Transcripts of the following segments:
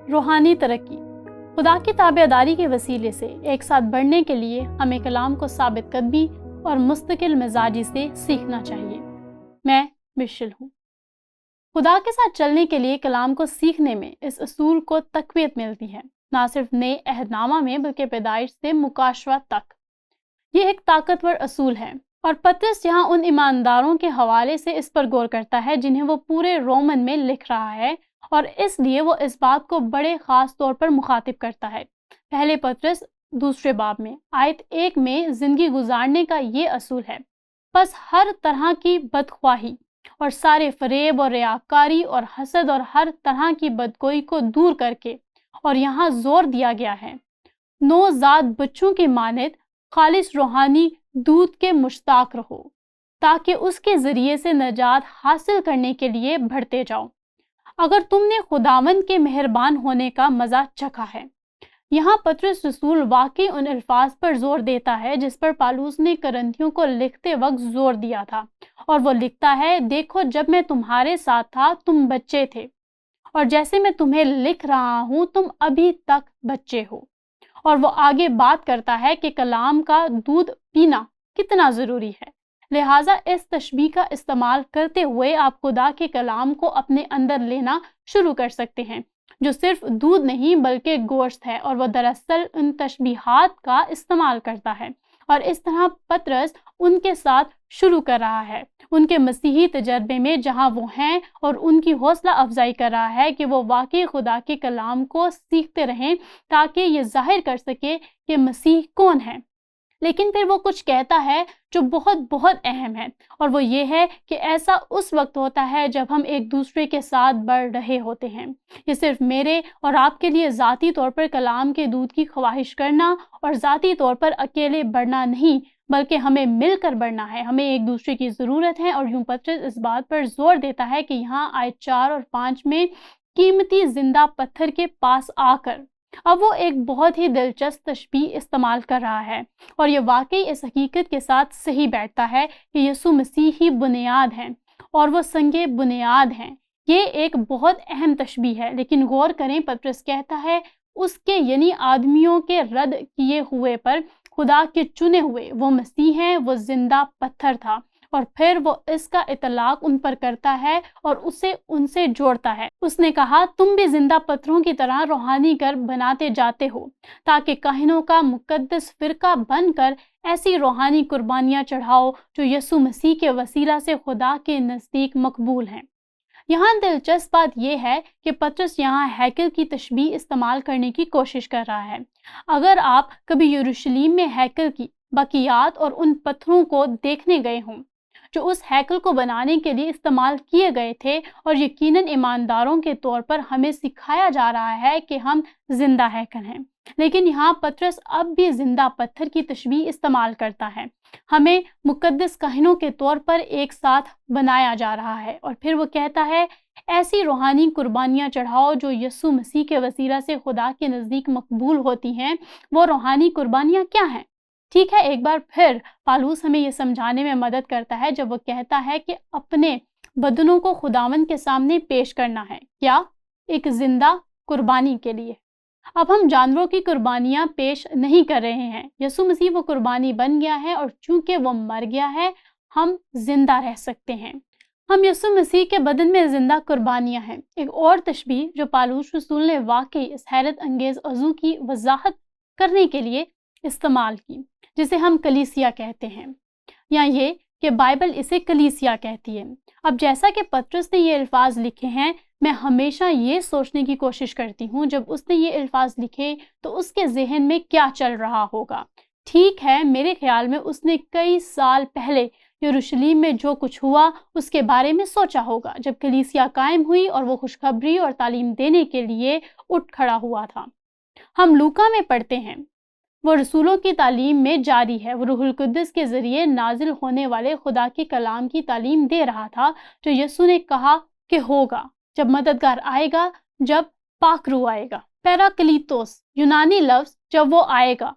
روحانی ترقی خدا کی تابعداری کے وسیلے سے ایک ساتھ بڑھنے کے لیے ہمیں کلام کو ثابت قدمی اور مستقل مزاجی سے سیکھنا چاہیے۔ میں مشل ہوں۔ خدا کے ساتھ چلنے کے لیے کلام کو سیکھنے میں اس اصول کو تقویت ملتی ہے، نہ صرف نئے عہد نامہ میں بلکہ پیدائش سے مکاشفہ تک۔ یہ ایک طاقتور اصول ہے، اور پطرس یہاں ان ایمانداروں کے حوالے سے اس پر غور کرتا ہے جنہیں وہ پورے رومن میں لکھ رہا ہے، اور اس لیے وہ اس بات کو بڑے خاص طور پر مخاطب کرتا ہے۔ پہلے پطرس 2 باب میں آیت 1 میں زندگی گزارنے کا یہ اصول ہے: پس ہر طرح کی بدخواہی اور سارے فریب اور ریاکاری اور حسد اور ہر طرح کی بدگوئی کو دور کر کے، اور یہاں زور دیا گیا ہے، نوزاد بچوں کی مانند خالص روحانی دودھ کے مشتاق رہو، تاکہ اس کے ذریعے سے نجات حاصل کرنے کے لیے بڑھتے جاؤ، اگر تم نے خداوند کے مہربان ہونے کا مزہ چکھا ہے۔ یہاں پطرس رسول واقعی ان الفاظ پر زور دیتا ہے جس پر پالوس نے کرنتھیوں کو لکھتے وقت زور دیا تھا، اور وہ لکھتا ہے: دیکھو، جب میں تمہارے ساتھ تھا تم بچے تھے، اور جیسے میں تمہیں لکھ رہا ہوں تم ابھی تک بچے ہو۔ اور وہ آگے بات کرتا ہے کہ کلام کا دودھ پینا کتنا ضروری ہے۔ لہٰذا اس تشبیہ کا استعمال کرتے ہوئے آپ خدا کے کلام کو اپنے اندر لینا شروع کر سکتے ہیں، جو صرف دودھ نہیں بلکہ گوشت ہے، اور وہ دراصل ان تشبیہات کا استعمال کرتا ہے، اور اس طرح پطرس ان کے ساتھ شروع کر رہا ہے ان کے مسیحی تجربے میں جہاں وہ ہیں، اور ان کی حوصلہ افزائی کر رہا ہے کہ وہ واقعی خدا کے کلام کو سیکھتے رہیں تاکہ یہ ظاہر کر سکے کہ مسیح کون ہے۔ لیکن پھر وہ کچھ کہتا ہے جو بہت بہت اہم ہے، اور وہ یہ ہے کہ ایسا اس وقت ہوتا ہے جب ہم ایک دوسرے کے ساتھ بڑھ رہے ہوتے ہیں۔ یہ صرف میرے اور آپ کے لیے ذاتی طور پر کلام کے دودھ کی خواہش کرنا اور ذاتی طور پر اکیلے بڑھنا نہیں، بلکہ ہمیں مل کر بڑھنا ہے، ہمیں ایک دوسرے کی ضرورت ہے۔ اور یوں پطرس اس بات پر زور دیتا ہے کہ یہاں آیت 4 اور 5 میں قیمتی زندہ پتھر کے پاس آ کر اب وہ ایک بہت ہی دلچسپ تشبیہ استعمال کر رہا ہے، اور یہ واقعی اس حقیقت کے ساتھ صحیح بیٹھتا ہے کہ یسوع مسیح ہی بنیاد ہیں اور وہ سنگ بنیاد ہیں۔ یہ ایک بہت اہم تشبیہ ہے، لیکن غور کریں، پطرس کہتا ہے اس کے یعنی آدمیوں کے رد کیے ہوئے پر خدا کے چنے ہوئے وہ مسیح ہیں، وہ زندہ پتھر تھا، اور پھر وہ اس کا اطلاق ان پر کرتا ہے اور اسے ان سے جوڑتا ہے۔ اس نے کہا: تم بھی زندہ پتھروں کی طرح روحانی گھر بناتے جاتے ہو، تاکہ کاہنوں کا مقدس فرقہ بن کر ایسی روحانی قربانیاں چڑھاؤ جو یسوع مسیح کے وسیلہ سے خدا کے نزدیک مقبول ہیں۔ یہاں دلچسپ بات یہ ہے کہ پطرس یہاں ہیکل کی تشبیہ استعمال کرنے کی کوشش کر رہا ہے۔ اگر آپ کبھی یروشلم میں ہیکل کی باقیات اور ان پتھروں کو دیکھنے گئے ہوں جو اس ہیکل کو بنانے کے لیے استعمال کیے گئے تھے، اور یقیناً ایمانداروں کے طور پر ہمیں سکھایا جا رہا ہے کہ ہم زندہ ہیکل ہیں، لیکن یہاں پطرس اب بھی زندہ پتھر کی تشبیہ استعمال کرتا ہے۔ ہمیں مقدس کاہنوں کے طور پر ایک ساتھ بنایا جا رہا ہے، اور پھر وہ کہتا ہے: ایسی روحانی قربانیاں چڑھاؤ جو یسوع مسیح کے وسیلہ سے خدا کے نزدیک مقبول ہوتی ہیں۔ وہ روحانی قربانیاں کیا ہیں؟ ٹھیک ہے، ایک بار پھر پالوس ہمیں یہ سمجھانے میں مدد کرتا ہے جب وہ کہتا ہے کہ اپنے بدنوں کو خداوند کے سامنے پیش کرنا ہے، کیا؟ ایک زندہ قربانی کے لیے۔ اب ہم جانوروں کی قربانیاں پیش نہیں کر رہے ہیں، یسوع مسیح وہ قربانی بن گیا ہے، اور چونکہ وہ مر گیا ہے ہم زندہ رہ سکتے ہیں۔ ہم یسوع مسیح کے بدن میں زندہ قربانیاں ہیں۔ ایک اور تشبیہ جو پالوس رسول نے واقعی اس حیرت انگیز عضو کی وضاحت کرنے کے لیے استعمال کی، جسے ہم کلیسیا کہتے ہیں، یا یہ کہ بائبل اسے کلیسیا کہتی ہے۔ اب جیسا کہ پطرس نے یہ الفاظ لکھے ہیں، میں ہمیشہ یہ سوچنے کی کوشش کرتی ہوں جب اس نے یہ الفاظ لکھے تو اس کے ذہن میں کیا چل رہا ہوگا۔ ٹھیک ہے، میرے خیال میں اس نے کئی سال پہلے یروشلم میں جو کچھ ہوا اس کے بارے میں سوچا ہوگا جب کلیسیا قائم ہوئی اور وہ خوشخبری اور تعلیم دینے کے لیے اٹھ کھڑا ہوا تھا۔ ہم لوکا میں پڑھتے ہیں وہ رسولوں کی تعلیم میں جاری ہے، وہ روح القدس کے ذریعے نازل ہونے والے خدا کے کلام کی تعلیم دے رہا تھا جو یسوع نے کہا کہ ہوگا جب مددگار آئے گا، جب پاک روح آئے گا۔ پیراکلیتوس یونانی لفظ جب وہ آئے گا،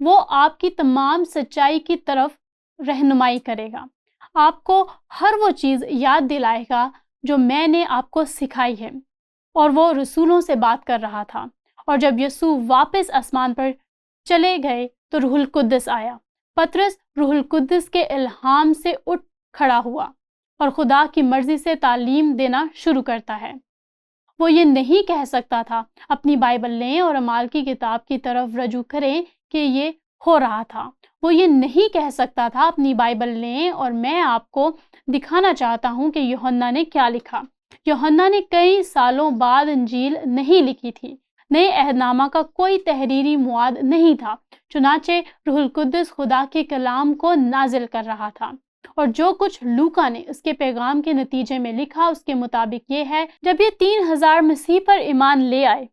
وہ آپ کی تمام سچائی کی طرف رہنمائی کرے گا، آپ کو ہر وہ چیز یاد دلائے گا جو میں نے آپ کو سکھائی ہے، اور وہ رسولوں سے بات کر رہا تھا۔ اور جب یسوع واپس آسمان پر چلے گئے تو روح القدس آیا۔ پطرس روح القدس کے الہام سے اٹھ کھڑا ہوا اور خدا کی مرضی سے تعلیم دینا شروع کرتا ہے۔ وہ یہ نہیں کہہ سکتا تھا اپنی بائبل لیں اور اعمال کی کتاب کی طرف رجوع کریں کہ یہ ہو رہا تھا۔ وہ یہ نہیں کہہ سکتا تھا اپنی بائبل لیں اور میں آپ کو دکھانا چاہتا ہوں کہ یوحنا نے کیا لکھا۔ یوحنا نے کئی سالوں بعد انجیل نہیں لکھی تھی۔ نئے عہد نامہ کا کوئی تحریری مواد نہیں تھا، چنانچہ روح القدس خدا کے کلام کو نازل کر رہا تھا، اور جو کچھ لوکا نے اس کے پیغام کے نتیجے میں لکھا اس کے مطابق یہ ہے: جب یہ 3000 مسیح پر ایمان لے آئے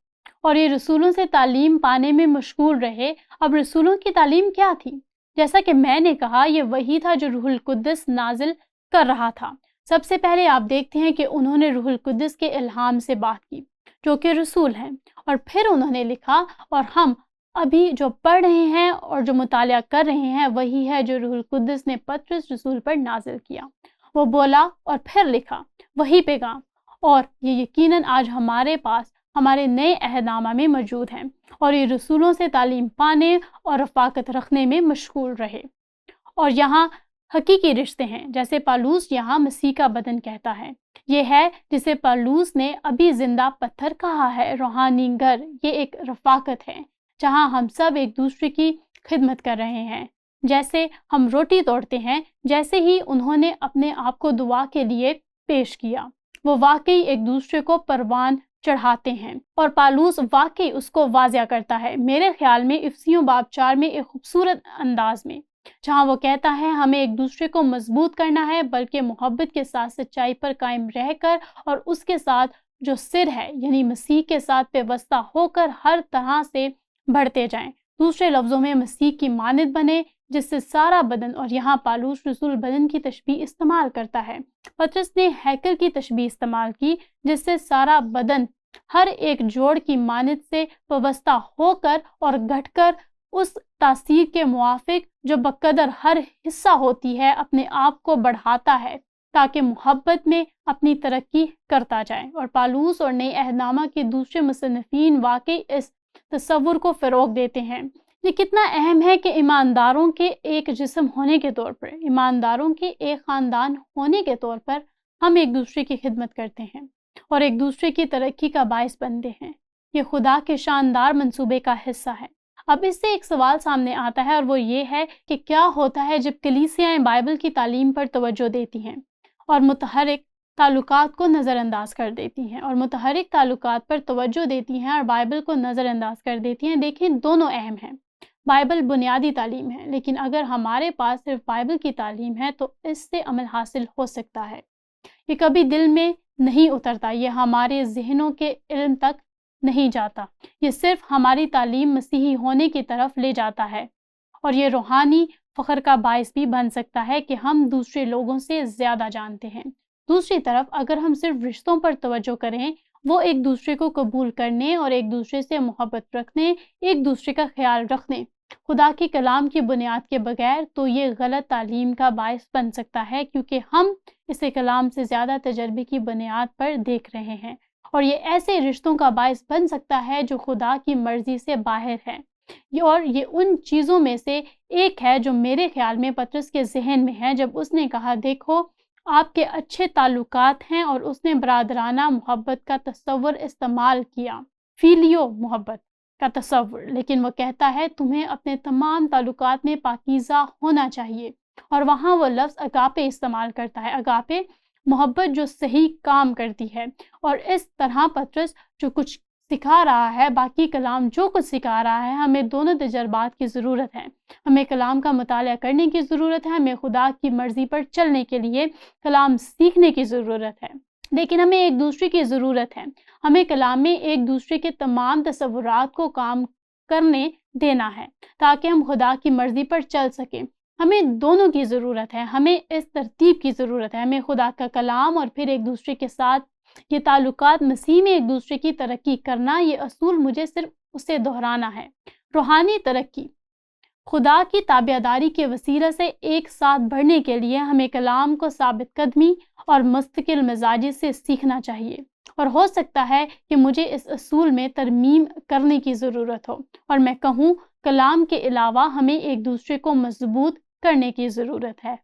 اور یہ رسولوں سے تعلیم پانے میں مشغول رہے۔ اب رسولوں کی تعلیم کیا تھی؟ جیسا کہ میں نے کہا، یہ وہی تھا جو روح القدس نازل کر رہا تھا۔ سب سے پہلے آپ دیکھتے ہیں کہ انہوں نے روح القدس کے الہام سے بات کی، جو کہ رسول ہیں، اور پھر انہوں نے لکھا، اور ہم ابھی جو پڑھ رہے ہیں اور جو مطالعہ کر رہے ہیں وہی ہے جو روح القدس نے پطرس رسول پر نازل کیا۔ وہ بولا اور پھر لکھا وہی پیغام، اور یہ یقیناً آج ہمارے پاس ہمارے نئے عہد نامہ میں موجود ہیں، اور یہ رسولوں سے تعلیم پانے اور رفاقت رکھنے میں مشغول رہے۔ اور یہاں حقیقی رشتے ہیں، جیسے پالوس یہاں مسیح کا بدن کہتا ہے۔ یہ ہے جسے پالوس نے ابھی زندہ پتھر کہا ہے، روحانی گھر۔ یہ ایک رفاقت ہے جہاں ہم سب ایک دوسرے کی خدمت کر رہے ہیں۔ جیسے ہم روٹی توڑتے ہیں، جیسے ہی انہوں نے اپنے آپ کو دعا کے لیے پیش کیا، وہ واقعی ایک دوسرے کو پروان چڑھاتے ہیں، اور پالوس واقعی اس کو واضح کرتا ہے، میرے خیال میں افسیوں باب 4 میں ایک خوبصورت انداز میں، جہاں وہ کہتا ہے ہمیں ایک دوسرے کو مضبوط کرنا ہے، بلکہ محبت کے ساتھ سچائی پر قائم رہ کر، اور اس کے ساتھ جو سر ہے یعنی مسیح کے ساتھ پیوستہ ہو کر ہر طرح سے بڑھتے جائیں۔ دوسرے لفظوں میں مسیح کی مانند بنے، جس سے سارا بدن، اور یہاں پالوس رسول بدن کی تشبیہ استعمال کرتا ہے۔ پطرس نے ہیکل کی تشبیہ استعمال کی، جس سے سارا بدن ہر ایک جوڑ کی مانند سے پیوستہ ہو کر اور گھٹ کر اس تاثیر کے موافق جو بقدر ہر حصہ ہوتی ہے اپنے آپ کو بڑھاتا ہے تاکہ محبت میں اپنی ترقی کرتا جائے۔ اور پالوس اور نئے عہد نامہ کے دوسرے مصنفین واقعی اس تصور کو فروغ دیتے ہیں۔ یہ کتنا اہم ہے کہ ایمانداروں کے ایک جسم ہونے کے طور پر، ایمانداروں کے ایک خاندان ہونے کے طور پر ہم ایک دوسرے کی خدمت کرتے ہیں اور ایک دوسرے کی ترقی کا باعث بنتے ہیں۔ یہ خدا کے شاندار منصوبے کا حصہ ہے۔ اب اس سے ایک سوال سامنے آتا ہے، اور وہ یہ ہے کہ کیا ہوتا ہے جب کلیسیاں بائبل کی تعلیم پر توجہ دیتی ہیں اور متحرک تعلقات کو نظر انداز کر دیتی ہیں، اور متحرک تعلقات پر توجہ دیتی ہیں اور بائبل کو نظر انداز کر دیتی ہیں۔ دیکھیں، دونوں اہم ہیں۔ بائبل بنیادی تعلیم ہے، لیکن اگر ہمارے پاس صرف بائبل کی تعلیم ہے تو اس سے عمل حاصل ہو سکتا ہے، یہ کبھی دل میں نہیں اترتا، یہ ہمارے ذہنوں کے علم تک نہیں جاتا، یہ صرف ہماری تعلیم مسیحی ہونے کی طرف لے جاتا ہے، اور یہ روحانی فخر کا باعث بھی بن سکتا ہے کہ ہم دوسرے لوگوں سے زیادہ جانتے ہیں۔ دوسری طرف اگر ہم صرف رشتوں پر توجہ کریں، وہ ایک دوسرے کو قبول کرنے اور ایک دوسرے سے محبت رکھنے، ایک دوسرے کا خیال رکھنے، خدا کے کلام کی بنیاد کے بغیر، تو یہ غلط تعلیم کا باعث بن سکتا ہے، کیونکہ ہم اسے کلام سے زیادہ تجربے کی بنیاد پر دیکھ رہے ہیں، اور یہ ایسے رشتوں کا باعث بن سکتا ہے جو خدا کی مرضی سے باہر ہے۔ اور یہ ان چیزوں میں سے ایک ہے جو میرے خیال میں پطرس کے ذہن میں ہے جب اس نے کہا، دیکھو آپ کے اچھے تعلقات ہیں، اور اس نے برادرانہ محبت کا تصور استعمال کیا، فیلیو محبت کا تصور، لیکن وہ کہتا ہے تمہیں اپنے تمام تعلقات میں پاکیزہ ہونا چاہیے، اور وہاں وہ لفظ اگاپے استعمال کرتا ہے، اگاپے محبت جو صحیح کام کرتی ہے۔ اور اس طرح پطرس جو کچھ سکھا رہا ہے، باقی کلام جو کچھ سکھا رہا ہے، ہمیں دونوں تجربات کی ضرورت ہے۔ ہمیں کلام کا مطالعہ کرنے کی ضرورت ہے، ہمیں خدا کی مرضی پر چلنے کے لیے کلام سیکھنے کی ضرورت ہے، لیکن ہمیں ایک دوسرے کی ضرورت ہے۔ ہمیں کلام میں ایک دوسرے کے تمام تصورات کو کام کرنے دینا ہے تاکہ ہم خدا کی مرضی پر چل سکیں۔ ہمیں دونوں کی ضرورت ہے، ہمیں اس ترتیب کی ضرورت ہے، ہمیں خدا کا کلام اور پھر ایک دوسرے کے ساتھ یہ تعلقات، مسیح میں ایک دوسرے کی ترقی کرنا۔ یہ اصول مجھے صرف اسے دہرانا ہے۔ روحانی ترقی خدا کی تابعداری کے وسیلہ سے ایک ساتھ بڑھنے کے لیے ہمیں کلام کو ثابت قدمی اور مستقل مزاجی سے سیکھنا چاہیے، اور ہو سکتا ہے کہ مجھے اس اصول میں ترمیم کرنے کی ضرورت ہو اور میں کہوں کلام کے علاوہ ہمیں ایک دوسرے کو مضبوط کرنے کی ضرورت ہے۔